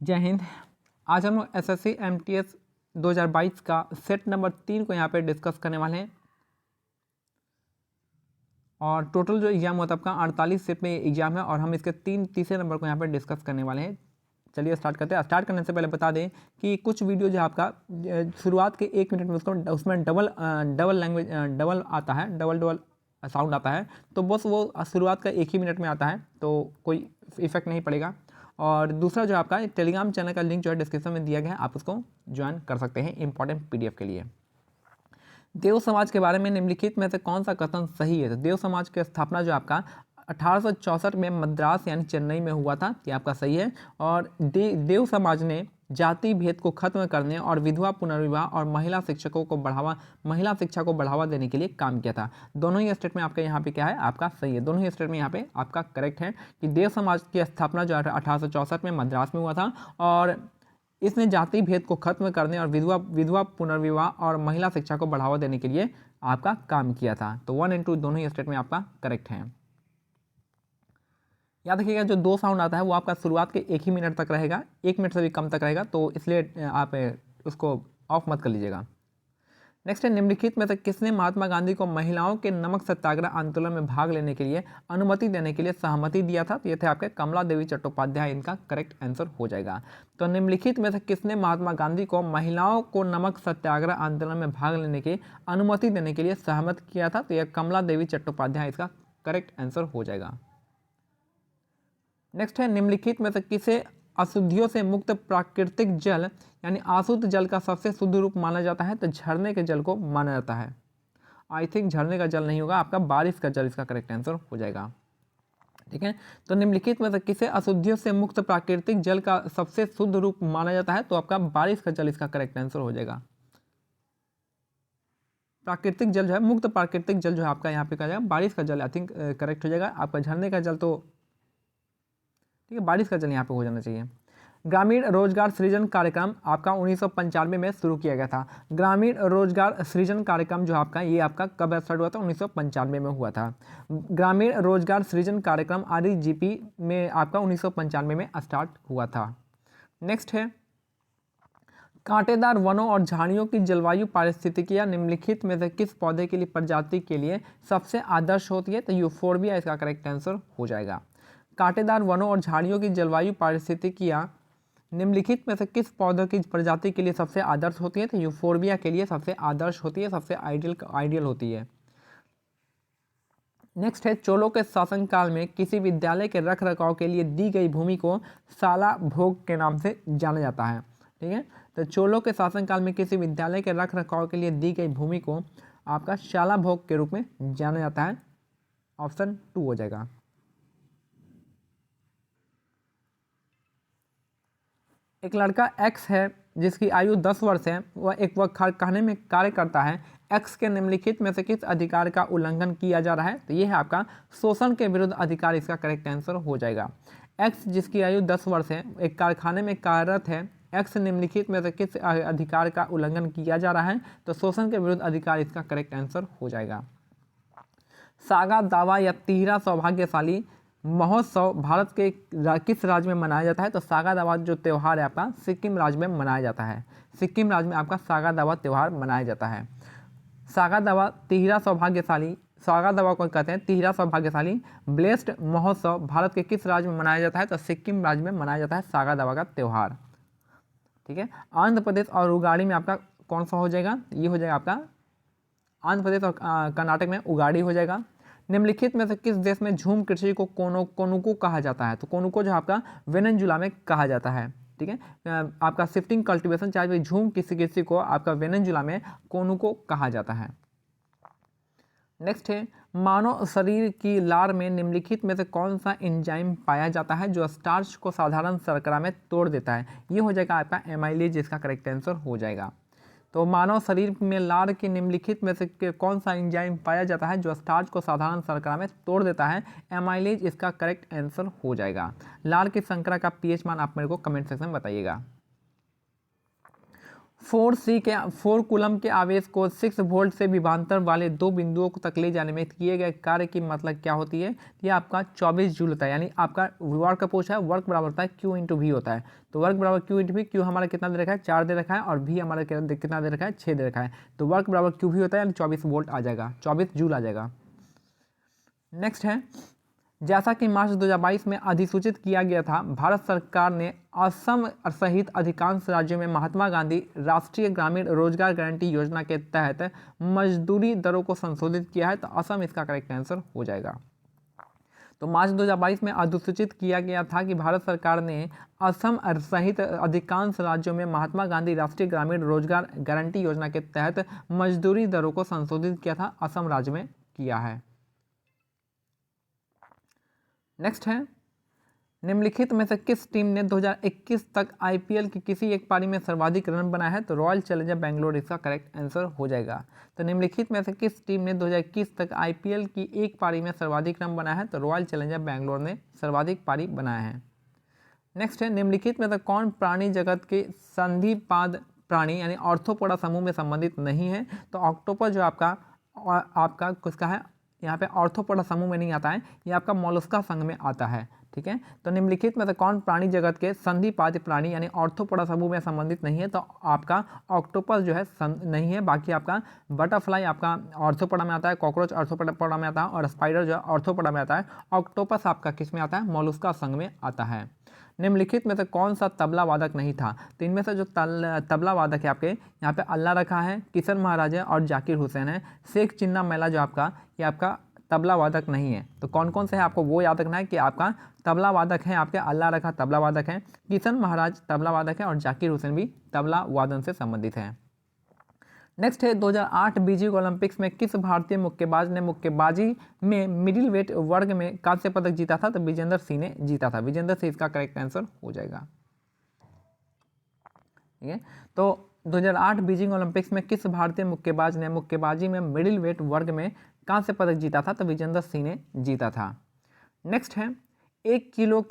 जय हिंद। आज हम लोग एसएससी एमटीएस 2022 का सेट नंबर 3 को यहाँ पे डिस्कस करने वाले हैं। और टोटल जो एग्जाम होता है आपका 48 सेट में एग्जाम है और हम इसके तीसरे नंबर को यहाँ पे डिस्कस करने वाले हैं। चलिए स्टार्ट करते हैं। स्टार्ट करने से पहले बता दें कि कुछ वीडियो जो है आपका शुरुआत के 1 मिनट में उसमें डबल लैंग्वेज डबल आता है, डबल साउंड आता है, तो बस वो शुरुआत का 1 ही मिनट में आता है, तो कोई इफेक्ट नहीं पड़ेगा। और दूसरा जो आपका टेलीग्राम चैनल का लिंक जो है डिस्क्रिप्शन में दिया गया है, आप उसको ज्वाइन कर सकते हैं इंपॉर्टेंट पीडीएफ के लिए। देव समाज के बारे में निम्नलिखित में से कौन सा कथन सही है? तो देव समाज की स्थापना जो आपका 1864 में मद्रास यानी चेन्नई में हुआ था, ये आपका सही है। और देव समाज ने जाति भेद को खत्म करने और विधवा पुनर्विवाह और महिला शिक्षा को बढ़ावा देने के लिए काम किया था। दोनों ही स्टेट में आपका यहाँ पे क्या है, आपका सही है। दोनों ही स्टेट में यहाँ पे आपका करेक्ट है कि देव समाज की स्थापना जो 1864 में मद्रास में हुआ था और इसने जाति भेद को खत्म करने और विधवा पुनर्विवाह और महिला शिक्षा को बढ़ावा देने के लिए आपका काम किया था। तो 1 और 2 दोनों ही स्टेट में आपका करेक्ट है। याद रखिएगा जो 2 साउंड आता है वो आपका शुरुआत के 1 ही मिनट तक रहेगा, 1 मिनट से भी कम तक रहेगा, तो इसलिए आप उसको ऑफ मत कर लीजिएगा। नेक्स्ट है, निम्नलिखित में से किसने महात्मा गांधी को महिलाओं के नमक सत्याग्रह आंदोलन में भाग लेने के लिए अनुमति देने के लिए सहमति दिया था? तो ये थे आपके कमला देवी चट्टोपाध्याय, इनका करेक्ट आंसर हो जाएगा। तो निम्नलिखित में से किसने महात्मा गांधी को महिलाओं को नमक सत्याग्रह आंदोलन में भाग लेने की अनुमति देने के लिए सहमत किया था? तो यह कमला देवी चट्टोपाध्याय इसका करेक्ट आंसर हो जाएगा। नेक्स्ट है, निम्नलिखित में से किसे अशुद्धियों से मुक्त प्राकृतिक जल यानी अशुद्ध जल का सबसे शुद्ध रूप माना जाता है? तो झरने के जल को माना जाता है। आई थिंक झरने का जल नहीं होगा, आपका बारिश का जल इसका करेक्ट आंसर हो जाएगा। ठीक है, तो निम्नलिखित में से किसे अशुद्धियों से मुक्त प्राकृतिक जल का सबसे शुद्ध रूप माना जाता है? तो आपका बारिश का जल इसका करेक्ट आंसर हो जाएगा। प्राकृतिक जल जो है, मुक्त प्राकृतिक जल जो है आपका यहाँ पे कहा जाएगा बारिश का जल, आई थिंक करेक्ट हो जाएगा। आपका झरने का जल तो ठीक है, बारिश का जल यहाँ पे हो जाना चाहिए। ग्रामीण रोजगार सृजन कार्यक्रम आपका 1995 में शुरू किया गया था। ग्रामीण रोजगार सृजन कार्यक्रम जो आपका ये आपका कब स्टार्ट हुआ था? 1995 में हुआ था। ग्रामीण रोजगार सृजन कार्यक्रम RGP में आपका 1995 में स्टार्ट हुआ था। नेक्स्ट है, कांटेदार वनों और झाड़ियों की जलवायु पारिस्थितिकियां निम्नलिखित में से किस पौधे के लिए प्रजाति के लिए सबसे आदर्श होती है? तो यूफोर्बिया इसका करेक्ट आंसर हो जाएगा। कांटेदार वनों और झाड़ियों की जलवायु पारिस्थितिकियां निम्नलिखित में से किस पौधे की प्रजाति के लिए सबसे आदर्श होती है? तो यूफोर्बिया के लिए सबसे आदर्श होती है, सबसे आइडियल होती है। नेक्स्ट है, चोलों के शासनकाल में किसी विद्यालय के रख रखाव के लिए दी गई भूमि को शाला भोग के नाम से जाना जाता है। ठीक है, तो चोलों के शासनकाल में किसी विद्यालय के रख रखाव के लिए दी गई भूमि को आपका शाला भोग के रूप में जाना जाता है। ऑप्शन 2 हो जाएगा। एक लड़का एक्स है जिसकी आयु 10 वर्ष है, वह कारखाने में कार्य करता है। एक्स के निम्नलिखित में से किस अधिकार का उल्लंघन किया जा रहा है? तो यह है आपका शोषण के विरुद्ध अधिकार, इसका करेक्ट आंसर हो जाएगा। एक्स जिसकी आयु 10 वर्ष है, एक कारखाने में कार्यरत है। एक्स निम्नलिखित में से किस अधिकार का उल्लंघन किया जा रहा है? तो शोषण के विरुद्ध अधिकार, इसका करेक्ट आंसर हो जाएगा। सागा दावा या तिहरा सौभाग्यशाली महोत्सव भारत के किस राज्य में मनाया जाता है? तो सागा दावा जो त्यौहार है आपका सिक्किम राज्य में मनाया जाता है। सिक्किम राज्य में आपका सागा दावा त्यौहार मनाया जाता है। सागा दावा तिहरा सौभाग्यशाली, सागा दावा को कहते हैं तिहरा सौभाग्यशाली ब्लेस्ड महोत्सव भारत के किस राज्य में मनाया जाता है? तो सिक्किम राज्य में मनाया जाता है सागा दावा का त्यौहार। ठीक है, आंध्र प्रदेश और उगाड़ी में आपका कौन सा हो जाएगा? ये हो जाएगा आपका आंध्र प्रदेश और कर्नाटक में उगाड़ी हो जाएगा। निम्नलिखित में से किस देश में झूम कृषि को कोनुको कहा जाता है? तो कोनुको जो आपका वेनेजुला में कहा जाता है। ठीक है, आपका शिफ्टिंग कल्टीवेशन चाहे भाई झूम कृषि को आपका वेनेजुला में कोनुको कहा जाता है। नेक्स्ट है, मानव शरीर की लार में निम्नलिखित में से कौन सा एंजाइम पाया जाता है जो स्टार्च को साधारण शर्करा में तोड़ देता है? ये हो जाएगा आपका एमाइलेज, जिसका करेक्ट आंसर हो जाएगा। तो मानव शरीर में लार के निम्नलिखित में से कौन सा एंजाइम पाया जाता है जो स्टार्च को साधारण शर्करा में तोड़ देता है? एमाइलेज इसका करेक्ट आंसर हो जाएगा। लार की शर्करा का पीएच मान आप मेरे को कमेंट सेक्शन में बताइएगा। 4 कूलम के आवेश को 6 वोल्ट से विभवांतर वाले 2 बिंदुओं को तक ले जाने में किए गए कार्य की मतलब क्या होती है? ये आपका 24 जूल होता है। यानी आपका वर्क का पूछा है, वर्क बराबर होता है Q इंटू वी होता है। तो वर्क बराबर Q इंटू वी, Q हमारा कितना दे रखा है? 4 दे रखा है, और V हमारा कितना दे रखा है? 6 दे रखा है। तो वर्क बराबर Q वी होता है, यानी 24 वोल्ट आ जाएगा, 24 जूल आ जाएगा। नेक्स्ट है, जैसा कि मार्च 2022 में अधिसूचित किया गया था, भारत सरकार ने असम सहित अधिकांश राज्यों में महात्मा गांधी राष्ट्रीय ग्रामीण रोजगार गारंटी योजना के तहत मजदूरी दरों को संशोधित किया है। तो असम इसका करेक्ट आंसर हो जाएगा। तो मार्च 2022 में अधिसूचित किया गया था कि भारत सरकार ने असम सहित अधिकांश राज्यों में महात्मा गांधी राष्ट्रीय ग्रामीण रोजगार गारंटी योजना के तहत मजदूरी दरों को संशोधित किया था। असम राज्य में किया है। नेक्स्ट है, निम्नलिखित में से किस टीम ने 2021 तक आईपीएल की किसी एक पारी में सर्वाधिक रन बनाया है? तो रॉयल चैलेंजर बेंगलोर इसका करेक्ट आंसर हो जाएगा। तो निम्नलिखित में से किस टीम ने 2021 तक आईपीएल की एक पारी में सर्वाधिक रन बनाया है? तो रॉयल चैलेंजर बेंगलोर ने सर्वाधिक पारी बनाया है। नेक्स्ट है, निम्नलिखित में से कौन प्राणी जगत के संधिपाद प्राणी यानी ऑर्थोपोडा समूह में संबंधित नहीं है? तो ऑक्टोपस जो आपका किसका है? यहाँ पे ऑर्थोपोडा समूह में नहीं आता है, ये आपका मोलस्का संघ में आता है। ठीक है, तो निम्नलिखित में से कौन प्राणी जगत के संधिपाद प्राणी यानी ऑर्थोपोडा समूह में संबंधित नहीं है? तो आपका ऑक्टोपस जो है नहीं है। बाकी आपका बटरफ्लाई आपका ऑर्थोपोडा में आता है, कॉकरोच ऑर्थोपोडा में आता है, और स्पाइडर जो है ऑर्थोपोडा में आता है। ऑक्टोपस आपका किस में आता है? मोलस्का संघ में आता है। निम्नलिखित में से कौन सा तबला वादक नहीं था? तो इनमें से जो तबला वादक है आपके यहाँ पे अल्लाह रखा है, किशन महाराज है, और जाकिर हुसैन है। शेख चिन्ना मेला जो आपका, ये आपका तबला वादक नहीं है। तो कौन कौन से है आपको वो याद रखना है कि आपका तबला वादक है आपके अल्लाह रखा तबला वादक है, किशन महाराज तबला वादक है, और जाकिर हुसैन भी तबला वादन से संबंधित है। नेक्स्ट है, 2008 बीजिंग ओलंपिक्स में किस भारतीय मुक्केबाज ने मुक्केबाजी में मिडिल वेट वर्ग में कांस्य पदक जीता था? तो विजेंद्र सिंह ने जीता था। विजेंद्र सिंह इसका करेक्ट आंसर हो जाएगा। ठीक है, तो 2008 बीजिंग ओलंपिक्स में किस भारतीय मुक्केबाज ने मुक्केबाजी में मिडिल वेट वर्ग में कांस्य पदक जीता था? तो विजेंद्र सिंह ने जीता था। नेक्स्ट है, एक किले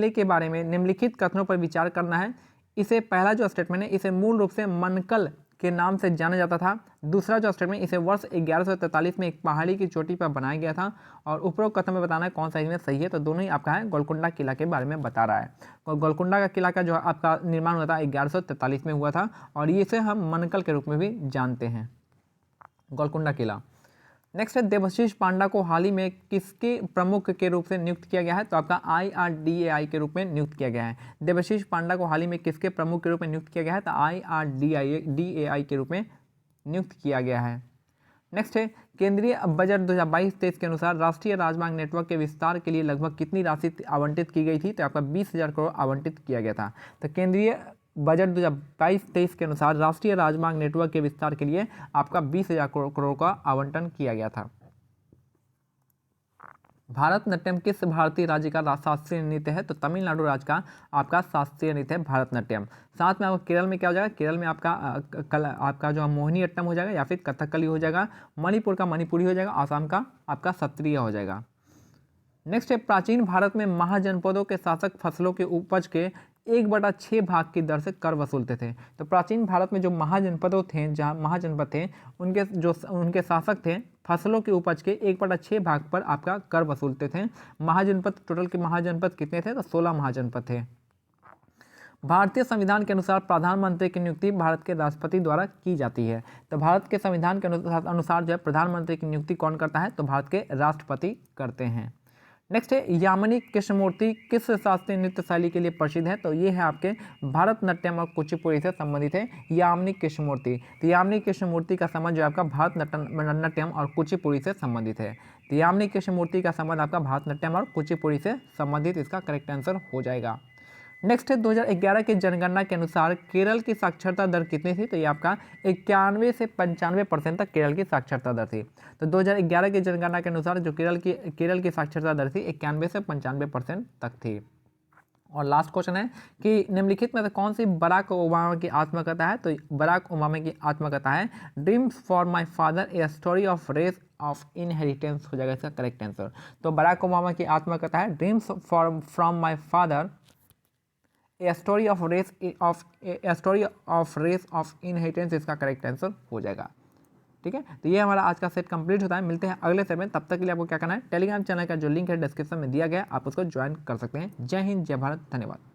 के बारे में निम्नलिखित कथनों पर विचार करना है। इसे पहला जो स्टेटमेंट है, इसे मूल रूप से मनकल के नाम से जाना जाता था। दूसरा जो स्टेटमेंट, इसे वर्ष 1143 में एक पहाड़ी की चोटी पर बनाया गया था। और उपरोक्त कथन में बताना है कौन सा इसमें सही है। तो दोनों ही आपका है, गोलकुंडा किला के बारे में बता रहा है। और गोलकुंडा का किला का जो आपका निर्माण हुआ था 1143 में हुआ था, और इसे हम मनकल के रूप में भी जानते हैं, गोलकुंडा किला। नेक्स्ट है, देवाशीष पांडा को हाल ही में किसके प्रमुख के रूप से नियुक्त किया गया है? तो आपका IRDAI के रूप में नियुक्त किया गया है। देवाशीष पांडा को हाल ही में किसके प्रमुख के रूप में नियुक्त किया गया है? तो IRDAI के रूप में नियुक्त किया गया है। नेक्स्ट है, केंद्रीय बजट 2022-23 के अनुसार राष्ट्रीय राजमार्ग नेटवर्क के विस्तार के लिए लगभग कितनी राशि आवंटित की गई थी? तो आपका 20,000 करोड़ आवंटित किया गया था। तो केंद्रीय बजट 2022-23 के अनुसार राष्ट्रीय राजमार्ग नेटवर्क के विस्तार के लिए आपका 20,000 करोड़ का आवंटन किया गया था। भारतनाट्यम किस भारतीय राज्य का शास्त्रीय नृत्य है? तो तमिलनाडु राज्य का आपका शास्त्रीय नृत्य है भारतनाट्यम। साथ में आपको केरल में क्या हो जाएगा? केरल में आपका जो मोहिनीअट्टम हो जाएगा, या फिर कथकली हो जाएगा। मणिपुर का मणिपुरी हो जाएगा। आसाम का आपका सत्रिय हो जाएगा। नेक्स्ट है, प्राचीन भारत में महाजनपदों के शासक फसलों के उपज के 1/6 भाग की दर से कर वसूलते थे। तो प्राचीन भारत में जो महाजनपदों थे, जहाँ महाजनपद थे, उनके शासक थे फसलों की उपज के 1/6 भाग पर आपका कर वसूलते थे। महाजनपद टोटल के महाजनपद कितने थे? तो 16 महाजनपद थे। भारतीय संविधान के अनुसार प्रधानमंत्री की नियुक्ति भारत के राष्ट्रपति द्वारा की जाती है। तो भारत के संविधान के अनुसार जो है प्रधानमंत्री की नियुक्ति कौन करता है? तो भारत के राष्ट्रपति करते हैं। नेक्स्ट है, यामिनी कृष्णमूर्ति किस शास्त्रीय नृत्य शैली के लिए प्रसिद्ध है? तो ये है आपके भारतनाट्यम और कुचिपुड़ी से संबंधित है यामिनी कृष्णमूर्ति। तो यामिनी कृष्णमूर्ति का संबंध जो आपका भारतनाट्यम और कुचिपुड़ी से संबंधित है। तो यामिनी कृष्णमूर्ति का संबंध आपका भारतनाट्यम और कुचिपुड़ी से संबंधित, इसका करेक्ट आंसर हो जाएगा। नेक्स्ट है, 2011 की जनगणना के अनुसार केरल की साक्षरता दर कितनी थी? तो ये आपका 91 से 95% तक केरल की साक्षरता दर थी। तो 2011 की जनगणना के अनुसार जो केरल की साक्षरता दर थी 91 से 95% तक थी। और लास्ट क्वेश्चन है कि निम्नलिखित में से कौन सी बराक ओबामा की आत्मकथा है? तो बराक ओबामा की आत्मकथा है dreams for my father a story of race of inheritance हो जाएगा इसका करेक्ट आंसर। तो बराक ओबामा की आत्मकथा है dreams from my father a story of race of inheritance इसका करेक्ट आंसर हो जाएगा। ठीक है, तो ये हमारा आज का सेट कंप्लीट होता है। मिलते हैं अगले सेट में, तब तक के लिए आपको क्या करना है, टेलीग्राम चैनल का जो लिंक है डिस्क्रिप्शन में दिया गया, आप उसको ज्वाइन कर सकते हैं। जय हिंद, जय भारत, धन्यवाद।